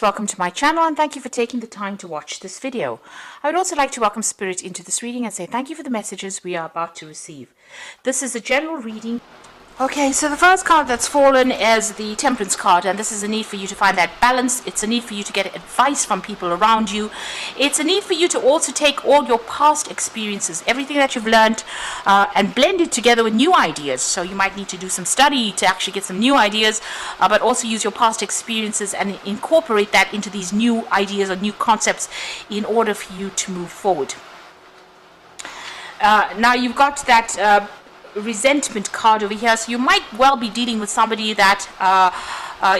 Welcome to my channel and thank you for taking the time to watch this video. I would also like to welcome Spirit into this reading and say thank you for the messages we are about to receive. This is a general reading. Okay, so the first card that's fallen is the Temperance card, and this is a need for you to find that balance. It's a need for you to get advice from people around you. It's a need for you to also take all your past experiences, everything that you've learned, and blend it together with new ideas. So you might need to do some study to actually get some new ideas, but also use your past experiences and incorporate that into these new ideas or new concepts in order for you to move forward. Now you've got that resentment card over here, so you might well be dealing with somebody that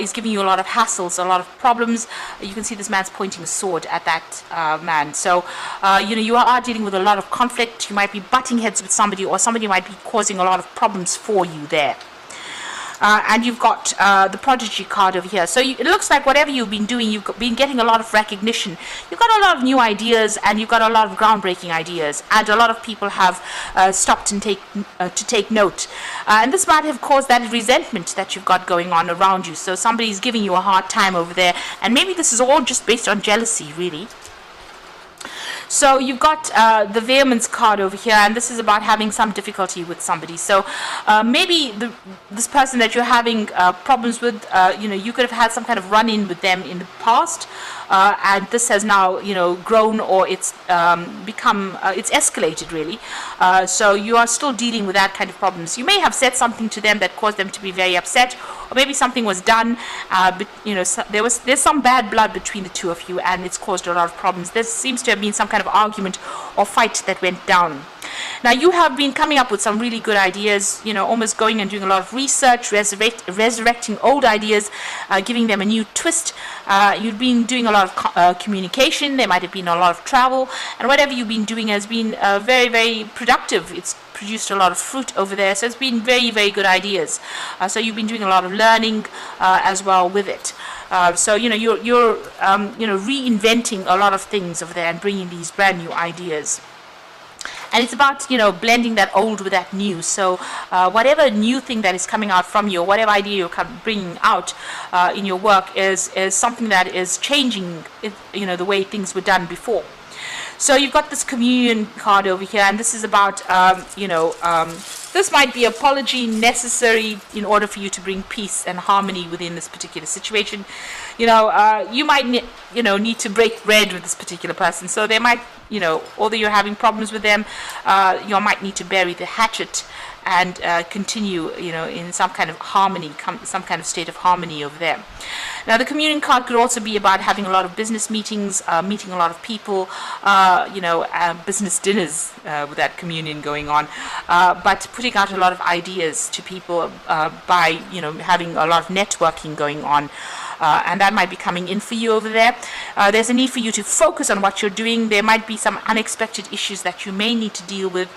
is giving you a lot of hassles, a lot of problems. You can see this man's pointing a sword at that man, so you are dealing with a lot of conflict. You might be butting heads with somebody, or somebody might be causing a lot of problems for you there. And you've got the Prodigy card over here. So it looks like whatever you've been doing, you've been getting a lot of recognition. You've got a lot of new ideas, and you've got a lot of groundbreaking ideas. And a lot of people have stopped and to take note. And this might have caused that resentment that you've got going on around you. So somebody's giving you a hard time over there. And maybe this is all just based on jealousy, really. So you've got the Vehemence card over here, and this is about having some difficulty with somebody. So maybe this person that you're having problems with, you could have had some kind of run-in with them in the past, and this has now, grown, or it's it's escalated really. So you are still dealing with that kind of problems. You may have said something to them that caused them to be very upset, or maybe something was done, but there's some bad blood between the two of you, and it's caused a lot of problems. There seems to have been some kind of argument or fight that went down. Now you have been coming up with some really good ideas, almost going and doing a lot of research, resurrecting old ideas, giving them a new twist. You've been doing a lot of communication. There might have been a lot of travel, and whatever you've been doing has been very, very productive. It's produced a lot of fruit over there, so it's been very, very good ideas. So you've been doing a lot of learning as well with it. So you're reinventing a lot of things over there and bringing these brand new ideas. And it's about, blending that old with that new. So whatever new thing that is coming out from you, or whatever idea you're bringing out in your work is something that is changing, the way things were done before. So you've got this Communion card over here, and this is about, this might be apology necessary in order for you to bring peace and harmony within this particular situation. You might need to break bread with this particular person. So they might, although you're having problems with them, you might need to bury the hatchet and continue, in some kind of harmony, some kind of state of harmony over there. Now, the Communion card could also be about having a lot of business meetings, meeting a lot of people, business dinners with that communion going on, but putting out a lot of ideas to people by, having a lot of networking going on. And that might be coming in for you over there. There's a need for you to focus on what you're doing. There might be some unexpected issues that you may need to deal with.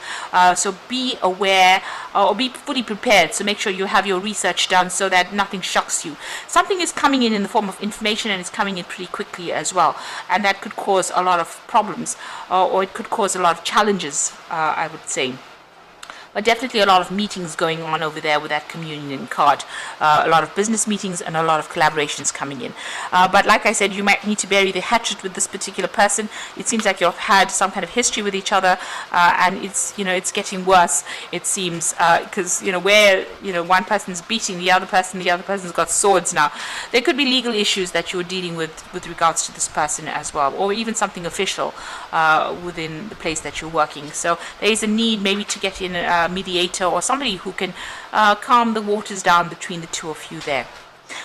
So be aware, or be fully prepared. So make sure you have your research done so that nothing shocks you. Something is coming in the form of information, and it's coming in pretty quickly as well. And that could cause a lot of problems, or it could cause a lot of challenges, I would say. But definitely a lot of meetings going on over there with that Communion card. A lot of business meetings and a lot of collaborations coming in. But like I said, you might need to bury the hatchet with this particular person. It seems like you've had some kind of history with each other, and it's getting worse, it seems, because where one person's beating the other person's got swords now. There could be legal issues that you're dealing with regards to this person as well, or even something official within the place that you're working. So there is a need maybe to get in a mediator, or somebody who can calm the waters down between the two of you there.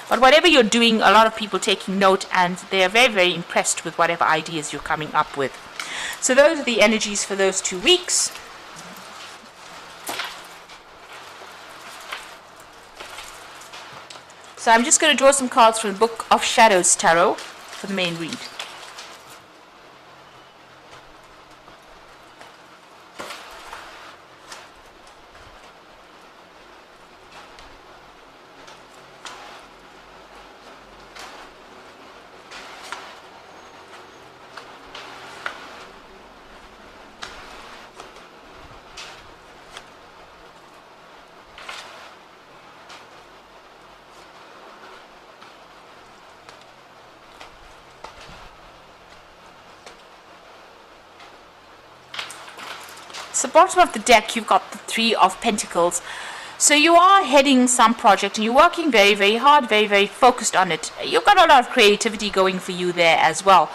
But whatever you're doing, a lot of people taking note, and they are very, very impressed with whatever ideas you're coming up with. So those are the energies for those 2 weeks. So I'm just going to draw some cards from the Book of Shadows Tarot for the main read. So bottom of the deck, you've got the Three of Pentacles. So you are heading some project and you're working very, very hard, very, very focused on it. You've got a lot of creativity going for you there as well.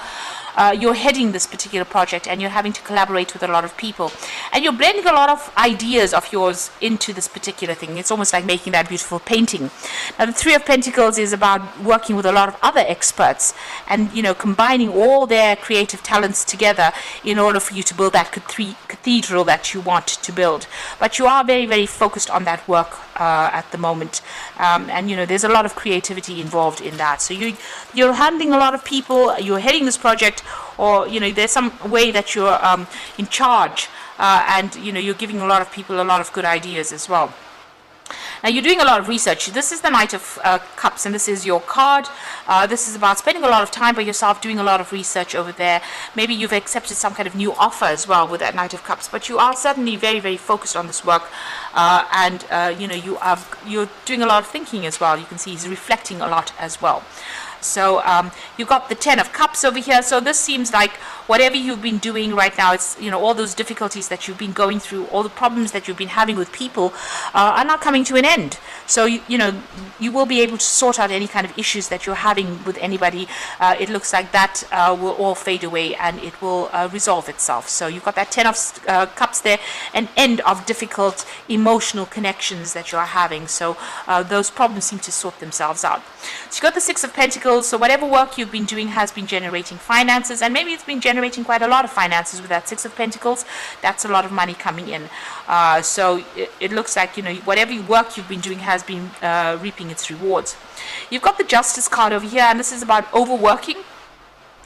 You're heading this particular project and you're having to collaborate with a lot of people. And you're blending a lot of ideas of yours into this particular thing. It's almost like making that beautiful painting. Now, the Three of Pentacles is about working with a lot of other experts and, combining all their creative talents together in order for you to build that cathedral that you want to build. But you are very, very focused on that work at the moment. And, there's a lot of creativity involved in that. So you're handling a lot of people, you're heading this project, or there's some way that you're in charge, and you're giving a lot of people a lot of good ideas as well. Now you're doing a lot of research. This is the Knight of Cups, and this is your card. This is about spending a lot of time by yourself, doing a lot of research over there. Maybe you've accepted some kind of new offer as well with that Knight of Cups, but you are certainly very, very focused on this work, and you're doing a lot of thinking as well. You can see he's reflecting a lot as well. So you've got the Ten of Cups over here. So this seems like whatever you've been doing right now, it's all those difficulties that you've been going through, all the problems that you've been having with people are now coming to an end. So you will be able to sort out any kind of issues that you're having with anybody. It looks like that will all fade away and it will resolve itself. So you've got that Ten of Cups there, an end of difficult emotional connections that you're having. So those problems seem to sort themselves out. So you've got the Six of Pentacles. So whatever work you've been doing has been generating finances, and maybe it's been generating quite a lot of finances with that Six of Pentacles. That's a lot of money coming in. So it looks like whatever work you've been doing has been reaping its rewards. You've got the Justice card over here, and this is about overworking.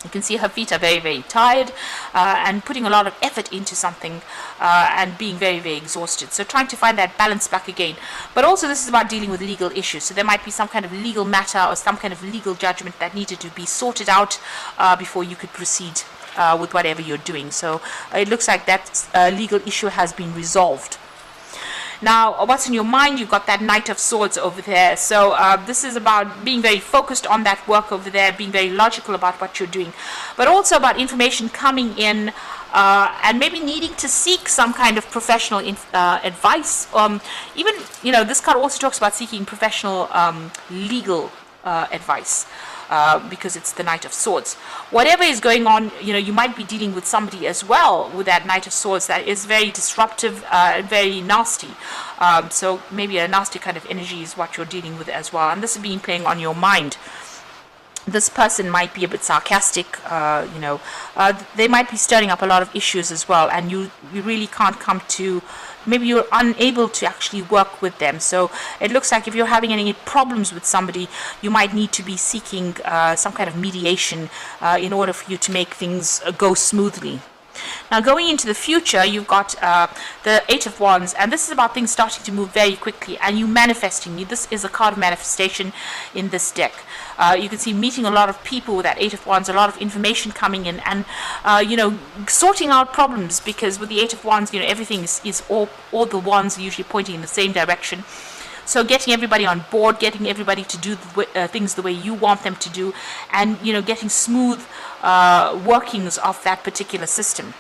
You can see her feet are very, very tired and putting a lot of effort into something and being very, very exhausted. So trying to find that balance back again. But also this is about dealing with legal issues. So there might be some kind of legal matter or some kind of legal judgment that needed to be sorted out before you could proceed with whatever you're doing. So it looks like that legal issue has been resolved. Now, what's in your mind? You've got that Knight of Swords over there. So this is about being very focused on that work over there, being very logical about what you're doing, but also about information coming in and maybe needing to seek some kind of professional advice. Even, this card also talks about seeking professional legal advice. Because it's the Knight of Swords. Whatever is going on, you might be dealing with somebody as well with that Knight of Swords that is very disruptive and very nasty. So maybe a nasty kind of energy is what you're dealing with as well. And this is being playing on your mind. This person might be a bit sarcastic, they might be stirring up a lot of issues as well, and you really can't come to, maybe you're unable to actually work with them. So it looks like if you're having any problems with somebody, you might need to be seeking some kind of mediation in order for you to make things go smoothly. Now going into the future, you've got the Eight of Wands, and this is about things starting to move very quickly and you manifesting. This is a card of manifestation in this deck. You can see meeting a lot of people with that Eight of Wands, a lot of information coming in, and sorting out problems, because with the Eight of Wands, everything is all the wands are usually pointing in the same direction. So getting everybody on board, getting everybody to do things the way you want them to do, and getting smooth workings of that particular system.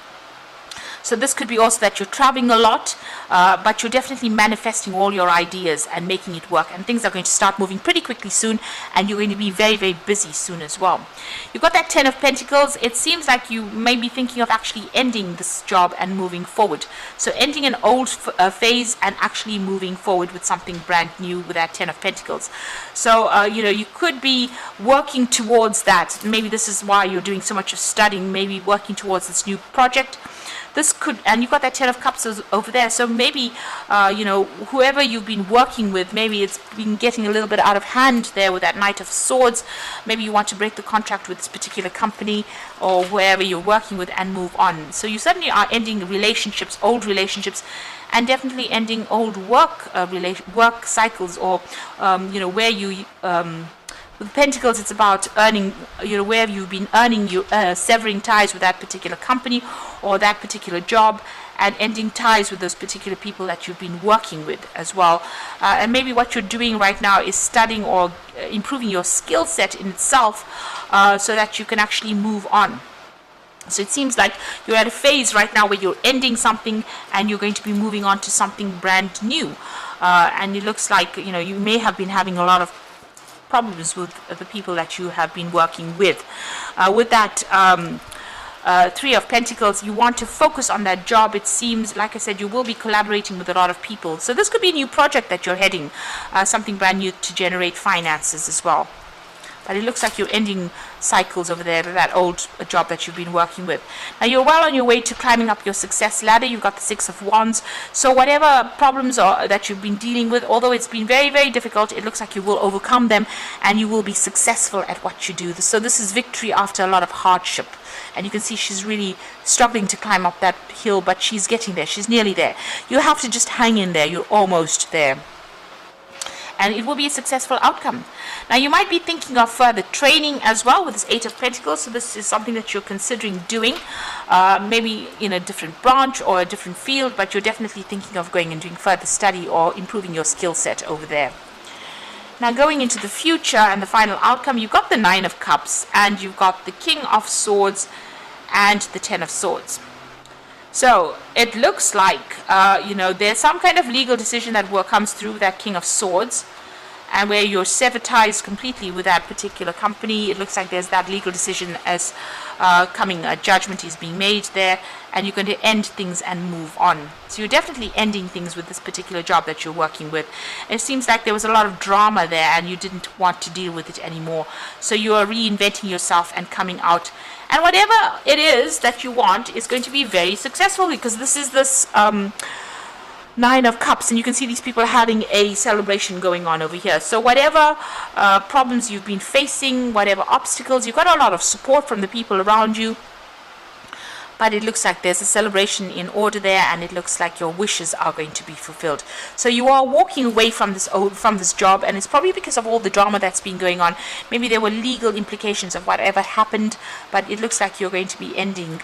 So this could be also that you're traveling a lot, but you're definitely manifesting all your ideas and making it work. And things are going to start moving pretty quickly soon, and you're going to be very, very busy soon as well. You've got that Ten of Pentacles. It seems like you may be thinking of actually ending this job and moving forward. So ending an old phase and actually moving forward with something brand new with that Ten of Pentacles. So, you could be working towards that. Maybe this is why you're doing so much of studying, maybe working towards this new project. This could, and you've got that Ten of Cups over there, so maybe, whoever you've been working with, maybe it's been getting a little bit out of hand there with that Knight of Swords. Maybe you want to break the contract with this particular company or wherever you're working with and move on. So you certainly are ending relationships, old relationships, and definitely ending old work cycles, or, where you... with Pentacles, it's about earning, where you've been earning, severing ties with that particular company or that particular job, and ending ties with those particular people that you've been working with as well. And maybe what you're doing right now is studying or improving your skill set in itself, so that you can actually move on. So it seems like you're at a phase right now where you're ending something and you're going to be moving on to something brand new. And it looks like, you may have been having a lot of problems with the people that you have been working with. With that Three of Pentacles, you want to focus on that job. It seems, like I said, you will be collaborating with a lot of people. So this could be a new project that you're heading, something brand new to generate finances as well. But it looks like you're ending cycles over there, that old job that you've been working with. Now you're well on your way to climbing up your success ladder. You've got the Six of Wands. So whatever problems that you've been dealing with, although it's been very, very difficult, it looks like you will overcome them and you will be successful at what you do. So this is victory after a lot of hardship. And you can see she's really struggling to climb up that hill, but she's getting there. She's nearly there. You have to just hang in there. You're almost there. And it will be a successful outcome. Now you might be thinking of further training as well with this Eight of Pentacles. So this is something that you're considering doing, maybe in a different branch or a different field, but you're definitely thinking of going and doing further study or improving your skill set over there. Now going into the future and the final outcome, you've got the Nine of Cups and you've got the King of Swords and the Ten of Swords. So it looks like, there's some kind of legal decision that comes through that King of Swords, and where you're severed ties completely with that particular company. It looks like there's that legal decision as coming, a judgment is being made there, and you're going to end things and move on. So you're definitely ending things with this particular job that you're working with. It seems like there was a lot of drama there and you didn't want to deal with it anymore. So you are reinventing yourself and coming out. And whatever it is that you want is going to be very successful, because this is this Nine of Cups, and you can see these people having a celebration going on over here. So whatever problems you've been facing, whatever obstacles, you've got a lot of support from the people around you. But it looks like there's a celebration in order there, and it looks like your wishes are going to be fulfilled. So you are walking away from this job, and it's probably because of all the drama that's been going on. Maybe there were legal implications of whatever happened, but it looks like you're going to be ending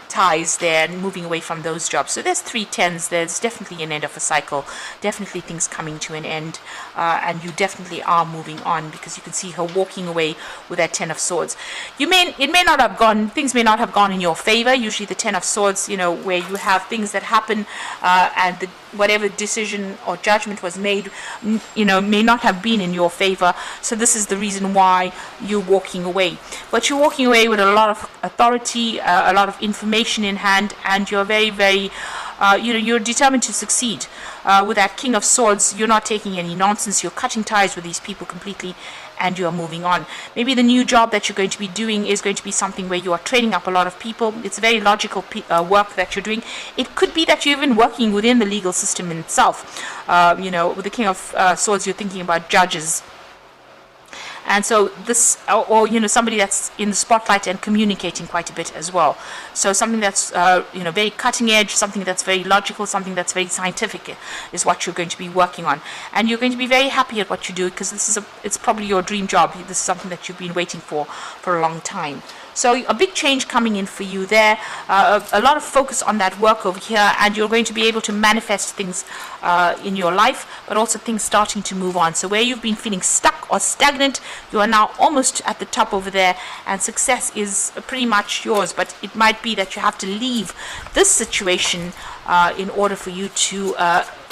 ties there and moving away from those jobs. So there's 3 10s. There's definitely an end of a cycle, definitely things coming to an end, and you definitely are moving on, because you can see her walking away with that 10 of Swords. Things may not have gone in your favor. Usually the 10 of Swords, where you have things that happen and whatever decision or judgment was made, may not have been in your favor. So this is the reason why you're walking away. But you're walking away with a lot of authority, a lot of information in hand, and you're very, very, you're determined to succeed. With that King of Swords, you're not taking any nonsense. You're cutting ties with these people completely, and you are moving on. Maybe the new job that you're going to be doing is going to be something where you are training up a lot of people. It's very logical work that you're doing. It could be that you're even working within the legal system in itself. With the King of Swords, you're thinking about judges. And so this, or somebody that's in the spotlight and communicating quite a bit as well. So something that's very cutting edge, something that's very logical, something that's very scientific is what you're going to be working on. And you're going to be very happy at what you do, because it's probably your dream job. This is something that you've been waiting for a long time. So a big change coming in for you there, a lot of focus on that work over here, and you're going to be able to manifest things in your life, but also things starting to move on. So where you've been feeling stuck or stagnant, you are now almost at the top over there, and success is pretty much yours. But it might be that you have to leave this situation in order for you to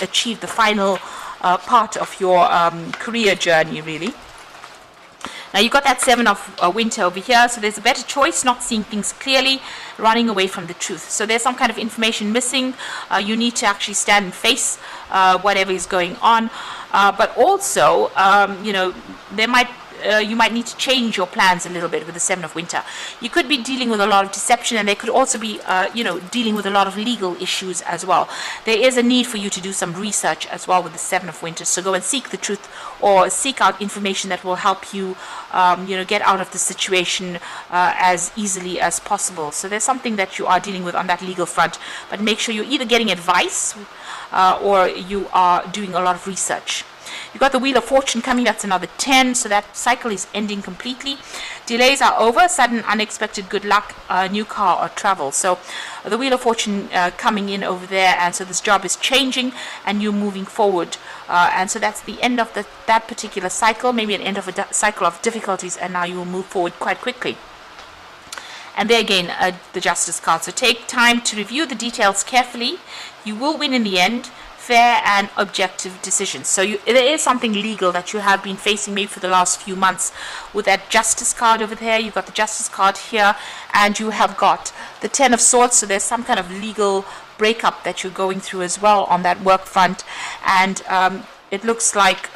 achieve the final part of your career journey, really. Now you've got that 7 of Winter over here, so there's a better choice, not seeing things clearly, running away from the truth. So there's some kind of information missing. You need to actually stand and face whatever is going on. But also, you might need to change your plans a little bit with the 7 of Winter. You could be dealing with a lot of deception, and they could also be, dealing with a lot of legal issues as well. There is a need for you to do some research as well with the 7 of Winter. So go and seek the truth, or seek out information that will help you, get out of the situation as easily as possible. So there's something that you are dealing with on that legal front, but make sure you're either getting advice or you are doing a lot of research. You've got the Wheel of Fortune coming, that's another 10, so that cycle is ending completely. Delays are over, sudden unexpected good luck, new car or travel. So the Wheel of Fortune coming in over there, and so this job is changing and you're moving forward. And so that's the end of that particular cycle, maybe an end of a cycle of difficulties, and now you will move forward quite quickly. And there again, the Justice card. So take time to review the details carefully. You will win in the end. Fair and objective decisions. So there is something legal that you have been facing maybe for the last few months with that Justice card over there. You've got the Justice card here, and you have got the Ten of Swords. So there's some kind of legal breakup that you're going through as well on that work front. And it looks like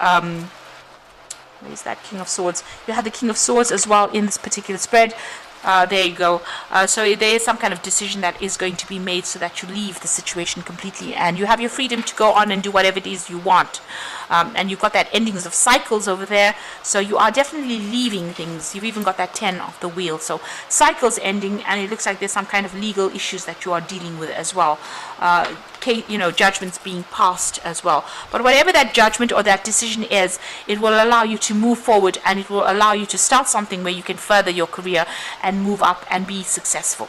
where's that King of Swords? You have the King of Swords as well in this particular spread. There you go. So there is some kind of decision that is going to be made so that you leave the situation completely and you have your freedom to go on and do whatever it is you want. And you've got that endings of cycles over there. So you are definitely leaving things. You've even got that 10 of the wheel. So cycles ending, and it looks like there's some kind of legal issues that you are dealing with as well. Judgments being passed as well. But whatever that judgment or that decision is, it will allow you to move forward, and it will allow you to start something where you can further your career and move up and be successful.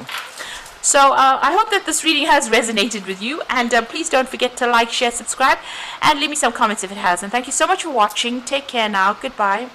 So I hope that this reading has resonated with you, and please don't forget to like, share, subscribe, and leave me some comments if it has. And thank you so much for watching. Take care now. Goodbye.